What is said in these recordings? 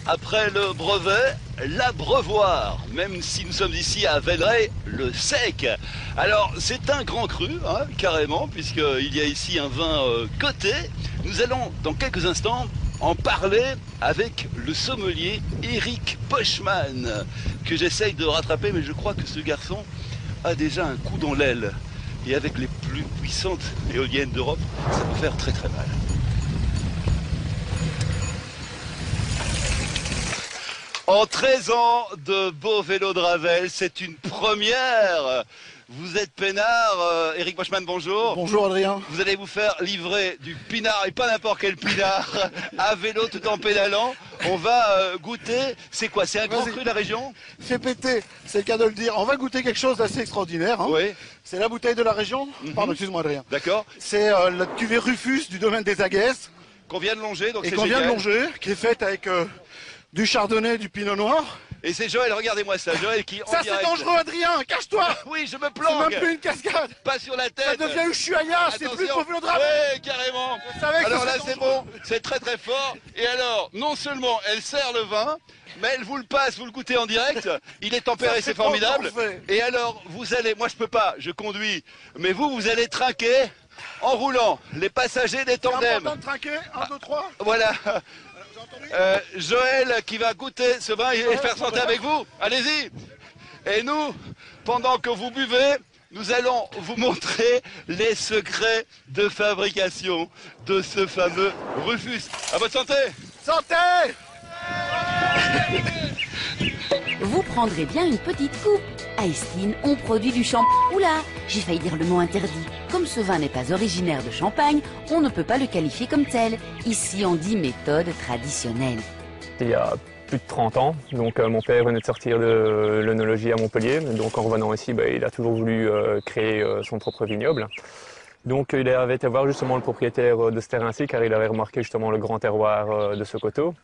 après le brevet, l'abreuvoir, même si nous sommes ici à Velleray, le sec. Alors, c'est un grand cru, hein, carrément, puisqu'il y a ici un vin coté. Nous allons, dans quelques instants, en parler avec le sommelier Eric Poschmann, que j'essaye de rattraper, mais je crois que ce garçon a déjà un coup dans l'aile. Et avec les plus puissantes éoliennes d'Europe, ça peut faire très très mal. En 13 ans de beau vélo de Ravel, c'est une première. Vous êtes peinard, Eric Poschmann, bonjour. Bonjour Adrien. Vous allez vous faire livrer du pinard, et pas n'importe quel pinard, à vélo tout en pédalant. On va goûter, c'est quoi? C'est un grand cru de la région? Fais péter, c'est le cas de le dire. On va goûter quelque chose d'assez extraordinaire. Hein. Oui. C'est la bouteille de la région. Pardon, excuse-moi Adrien. D'accord. C'est la cuvée Rufus du domaine des Aguesses. Qu'on vient de longer, donc et c'est qu'on vient de génial. longer, qui est faite avec du chardonnay, du pinot noir. Et c'est Joël, regardez-moi ça, Joël qui en Ça c'est direct. dangereux Adrien, cache-toi. Oui, je me C'est planque. même plus une cascade. Pas sur la tête. Ça devient Ushuaïa, c'est plus pour vélo de Ravel. Oui, carrément. Je savais que Alors là, c'était c'est bon, c'est très très fort. Et alors, non seulement elle sert le vin, mais elle vous le passe, vous le goûtez en direct. Il est tempéré, Ça, c'est c'est formidable. parfait. Et alors, vous allez, moi je peux pas, je conduis, mais vous allez trinquer en roulant. Les passagers des C'est tandems. important de trinquer, 1, 2, 3. Voilà. Joël qui va goûter ce vin et faire santé avec vous. Allez-y. Et nous, pendant que vous buvez, nous allons vous montrer les secrets de fabrication de ce fameux Rufus. À votre santé. Santé. Vous prendrez bien une petite coupe. À Estine, on produit du champagne. Oula, j'ai failli dire le mot interdit. Comme ce vin n'est pas originaire de Champagne, on ne peut pas le qualifier comme tel. Ici, on dit méthode traditionnelle. Il y a plus de 30 ans, donc mon père venait de sortir de l'œnologie à Montpellier. Donc en revenant ici, il a toujours voulu créer son propre vignoble. Donc il avait été voir justement le propriétaire de ce terrain-ci, car il avait remarqué justement le grand terroir de ce coteau.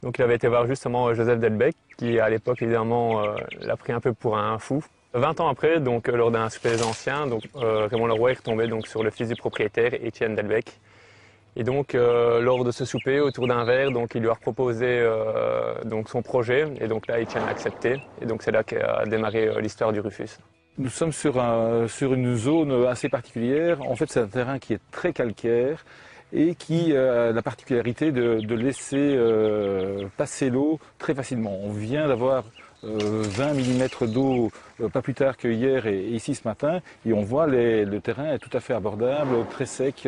Donc il avait été voir justement Joseph Delbecq, qui à l'époque évidemment l'a pris un peu pour un fou. 20 ans après, donc lors d'un souper des anciens, donc Raymond Leroy est retombé donc sur le fils du propriétaire, Étienne Delbecq. Et donc lors de ce souper, autour d'un verre, donc il lui a proposé donc son projet, et donc là Étienne a accepté, et donc c'est là qu'a démarré l'histoire du Rufus. Nous sommes sur une zone assez particulière. En fait, c'est un terrain qui est très calcaire et qui a la particularité de laisser passer l'eau très facilement. On vient d'avoir 20 mm d'eau pas plus tard que hier et ici ce matin, et on voit le terrain est tout à fait abordable, très sec,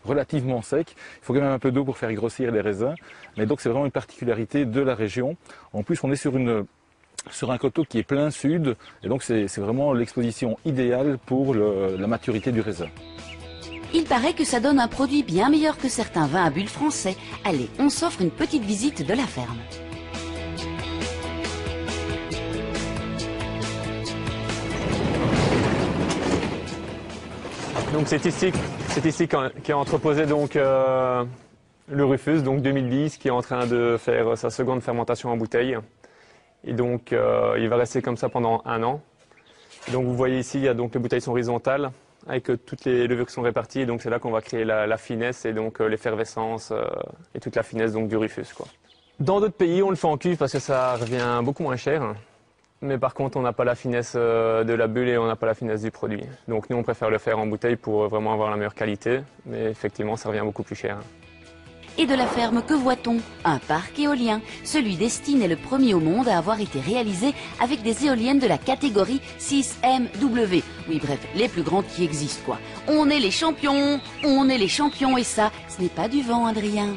relativement sec. Il faut quand même un peu d'eau pour faire grossir les raisins, mais donc c'est vraiment une particularité de la région. En plus, on est sur un coteau qui est plein sud, et donc c'est vraiment l'exposition idéale pour la maturité du raisin. Il paraît que ça donne un produit bien meilleur que certains vins à bulles français. Allez, on s'offre une petite visite de la ferme. Donc c'est ici qu'est entreposé donc le Rufus, donc 2010, qui est en train de faire sa seconde fermentation en bouteille. Et donc il va rester comme ça pendant 1 an. Donc vous voyez ici, les bouteilles sont horizontales, avec toutes les levures qui sont réparties. Et donc c'est là qu'on va créer la finesse et donc l'effervescence et toute la finesse donc, du Rufus, quoi. Dans d'autres pays, on le fait en cuve parce que ça revient beaucoup moins cher. Mais par contre, on n'a pas la finesse de la bulle et on n'a pas la finesse du produit. Donc nous, on préfère le faire en bouteille pour vraiment avoir la meilleure qualité. Mais effectivement, ça revient beaucoup plus cher. Et de la ferme, que voit-on? Un parc éolien. Celui d'Estine est le premier au monde à avoir été réalisé avec des éoliennes de la catégorie 6MW. Oui, bref, les plus grandes qui existent, quoi. On est les champions et ça, ce n'est pas du vent, Adrien.